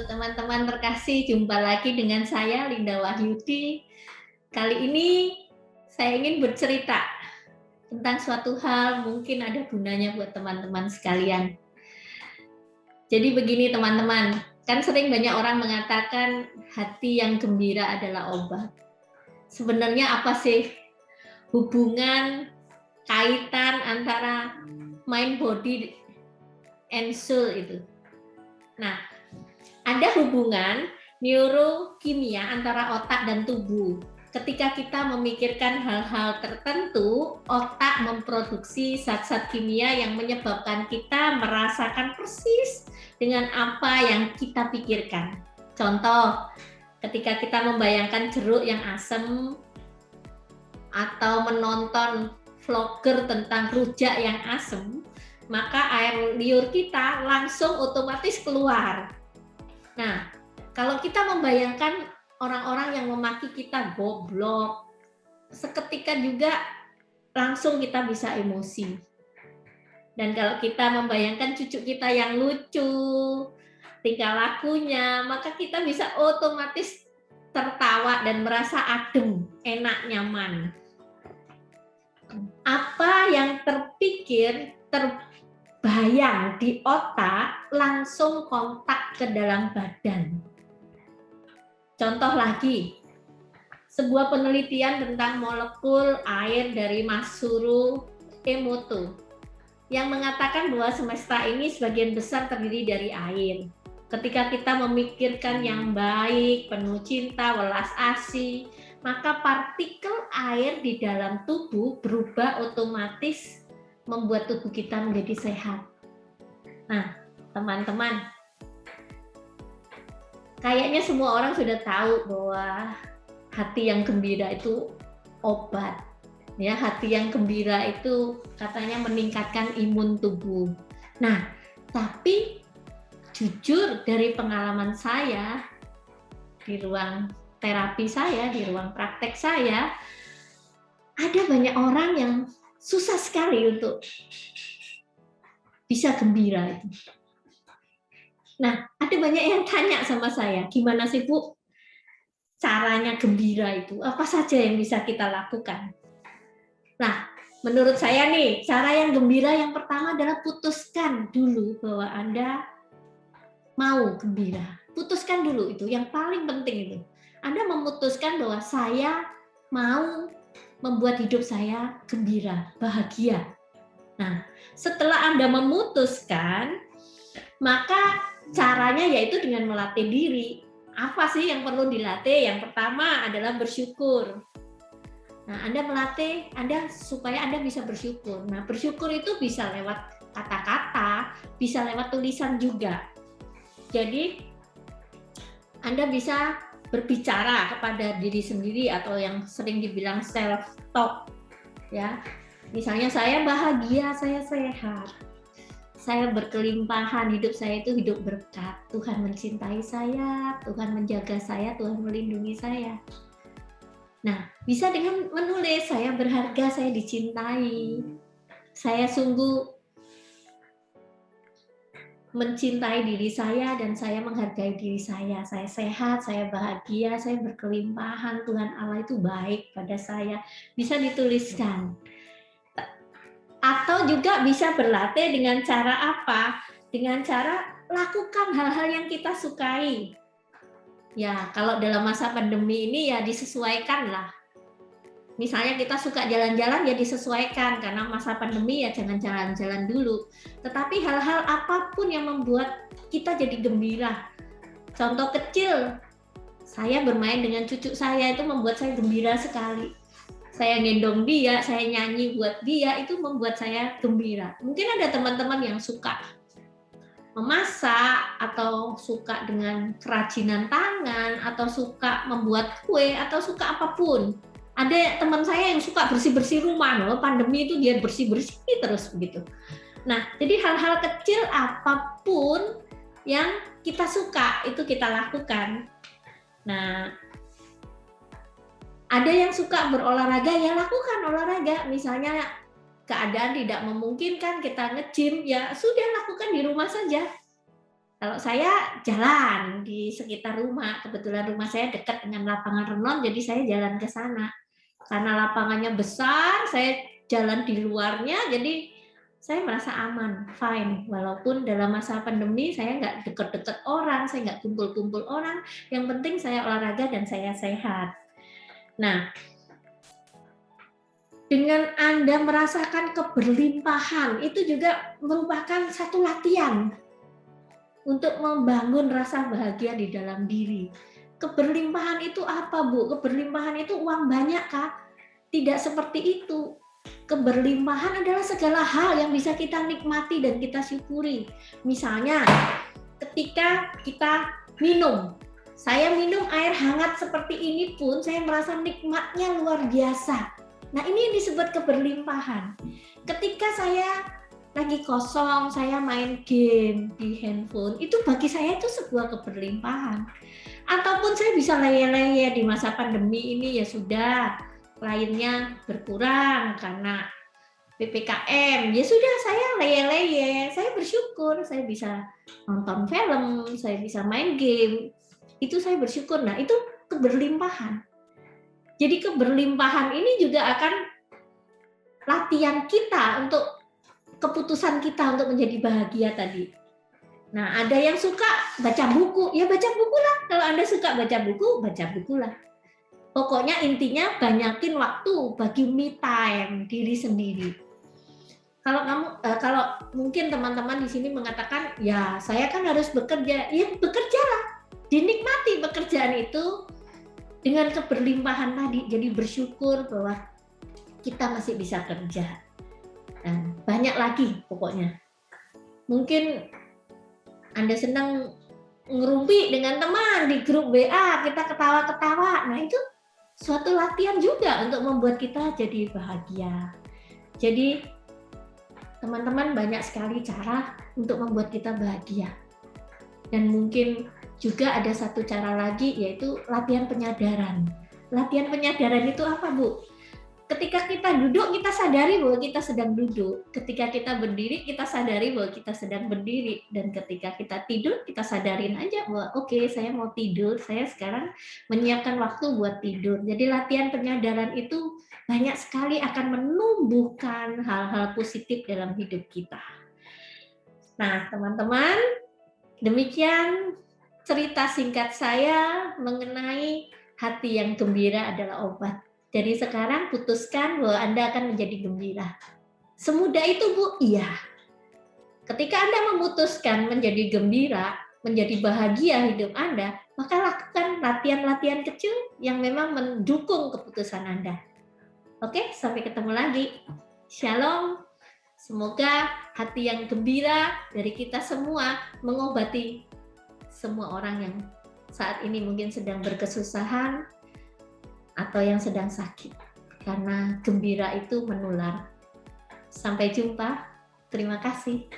teman-teman terkasih, jumpa lagi dengan saya Linda Wahyudi. Kali ini saya ingin bercerita tentang suatu hal mungkin ada gunanya buat teman-teman sekalian. Jadi begini teman-teman, kan sering banyak orang mengatakan hati yang gembira adalah obat. Sebenarnya apa sih hubungan kaitan antara mind, body, and soul itu? Nah, ada hubungan neurokimia antara otak dan tubuh. Ketika kita memikirkan hal-hal tertentu, otak memproduksi zat-zat kimia yang menyebabkan kita merasakan persis dengan apa yang kita pikirkan. Contoh, ketika kita membayangkan jeruk yang asam atau menonton vlogger tentang rujak yang asam, maka air liur kita langsung otomatis keluar. Nah, kalau kita membayangkan orang-orang yang memaki kita goblok, seketika juga langsung kita bisa emosi. Dan kalau kita membayangkan cucu kita yang lucu, tingkah lakunya, maka kita bisa otomatis tertawa dan merasa adem, enak, nyaman. Apa yang terpikir, terbayang di otak langsung kontak ke dalam badan. Contoh lagi, sebuah penelitian tentang molekul air dari Masaru Emoto yang mengatakan bahwa semesta ini sebagian besar terdiri dari air. Ketika kita memikirkan yang baik, penuh cinta, welas asih, maka partikel air di dalam tubuh berubah otomatis membuat tubuh kita menjadi sehat. Nah, teman-teman, kayaknya semua orang sudah tahu bahwa hati yang gembira itu obat. Ya, hati yang gembira itu katanya meningkatkan imun tubuh. Nah, tapi jujur dari pengalaman saya di ruang terapi saya, di ruang praktek saya, ada banyak orang yang susah sekali untuk bisa gembira itu. Nah, ada banyak yang tanya sama saya, gimana sih Bu caranya gembira itu? Apa saja yang bisa kita lakukan? Nah, menurut saya nih, cara yang gembira yang pertama adalah putuskan dulu bahwa Anda mau gembira. Putuskan dulu itu, yang paling penting itu. Anda memutuskan bahwa saya mau membuat hidup saya gembira, bahagia. Nah, setelah Anda memutuskan, maka caranya yaitu dengan melatih diri. Apa sih yang perlu dilatih? Yang pertama adalah bersyukur. Nah, Anda melatih supaya Anda bisa bersyukur. Nah, bersyukur itu bisa lewat kata-kata, bisa lewat tulisan juga. Jadi, Anda bisa berbicara kepada diri sendiri atau yang sering dibilang self-talk. Ya, misalnya saya bahagia, saya sehat. Saya berkelimpahan, hidup saya itu hidup berkat. Tuhan mencintai saya, Tuhan menjaga saya, Tuhan melindungi saya. Nah, bisa dengan menulis, saya berharga, saya dicintai. Saya sungguh mencintai diri saya dan saya menghargai diri saya. Saya sehat, saya bahagia, saya berkelimpahan, Tuhan Allah itu baik pada saya. Bisa dituliskan. Atau juga bisa berlatih dengan cara apa? Dengan cara lakukan hal-hal yang kita sukai. Ya, kalau dalam masa pandemi ini ya disesuaikan lah. Misalnya kita suka jalan-jalan ya disesuaikan, karena masa pandemi ya jangan jalan-jalan dulu. Tetapi hal-hal apapun yang membuat kita jadi gembira. Contoh kecil, saya bermain dengan cucu saya itu membuat saya gembira sekali. Saya gendong dia, saya nyanyi buat dia, itu membuat saya gembira. Mungkin ada teman-teman yang suka memasak, atau suka dengan kerajinan tangan, atau suka membuat kue, atau suka apapun. Ada teman saya yang suka bersih-bersih rumah, loh. Pandemi itu dia bersih-bersih terus begitu. Nah, jadi hal-hal kecil apapun yang kita suka, itu kita lakukan. Nah, ada yang suka berolahraga, ya lakukan olahraga. Misalnya keadaan tidak memungkinkan kita nge-gym, ya sudah lakukan di rumah saja. Kalau saya jalan di sekitar rumah, kebetulan rumah saya dekat dengan lapangan renon, jadi saya jalan ke sana. Karena lapangannya besar, saya jalan di luarnya, jadi saya merasa aman, fine. Walaupun dalam masa pandemi saya nggak deket-deket orang, saya nggak kumpul-kumpul orang. Yang penting saya olahraga dan saya sehat. Nah, dengan Anda merasakan keberlimpahan, itu juga merupakan satu latihan untuk membangun rasa bahagia di dalam diri. Keberlimpahan itu apa, Bu? Keberlimpahan itu uang banyak, Kak? Tidak seperti itu. Keberlimpahan adalah segala hal yang bisa kita nikmati dan kita syukuri. Misalnya, ketika kita minum, saya minum air hangat seperti ini pun saya merasa nikmatnya luar biasa. Nah, ini yang disebut keberlimpahan. Ketika saya lagi kosong, saya main game di handphone, itu bagi saya itu sebuah keberlimpahan. Ataupun saya bisa leye-leye di masa pandemi ini, ya sudah, lainnya berkurang karena PPKM, ya sudah, saya leye-leye, saya bersyukur, saya bisa nonton film, saya bisa main game, itu saya bersyukur. Nah, itu keberlimpahan. Jadi keberlimpahan ini juga akan latihan kita untuk keputusan kita untuk menjadi bahagia tadi. Nah, ada yang suka baca buku, ya baca buku lah. Kalau Anda suka baca buku lah. Pokoknya intinya banyakin waktu bagi me time diri sendiri. Kalau mungkin teman-teman di sini mengatakan, ya saya kan harus bekerja, ya bekerjalah, dinikmati pekerjaan itu dengan keberlimpahan tadi, jadi bersyukur bahwa kita masih bisa kerja. Dan banyak lagi pokoknya. Mungkin Anda senang ngerumpi dengan teman di grup WA, kita ketawa-ketawa. Nah, itu suatu latihan juga untuk membuat kita jadi bahagia. Jadi teman-teman, banyak sekali cara untuk membuat kita bahagia. Dan mungkin juga ada satu cara lagi, yaitu latihan penyadaran. Latihan penyadaran itu apa, Bu? Ketika kita duduk, kita sadari bahwa kita sedang duduk. Ketika kita berdiri, kita sadari bahwa kita sedang berdiri. Dan ketika kita tidur, kita sadarin aja bahwa oke, saya mau tidur, saya sekarang menyiapkan waktu buat tidur. Jadi latihan penyadaran itu banyak sekali akan menumbuhkan hal-hal positif dalam hidup kita. Nah, teman-teman, demikian cerita singkat saya mengenai hati yang gembira adalah obat. Jadi sekarang putuskan bahwa Anda akan menjadi gembira. Semudah itu, Bu? Iya. Ketika Anda memutuskan menjadi gembira, menjadi bahagia hidup Anda, maka lakukan latihan-latihan kecil yang memang mendukung keputusan Anda. Oke, sampai ketemu lagi. Shalom. Semoga hati yang gembira dari kita semua mengobati semua orang yang saat ini mungkin sedang berkesusahan atau yang sedang sakit. Karena gembira itu menular. Sampai jumpa. Terima kasih.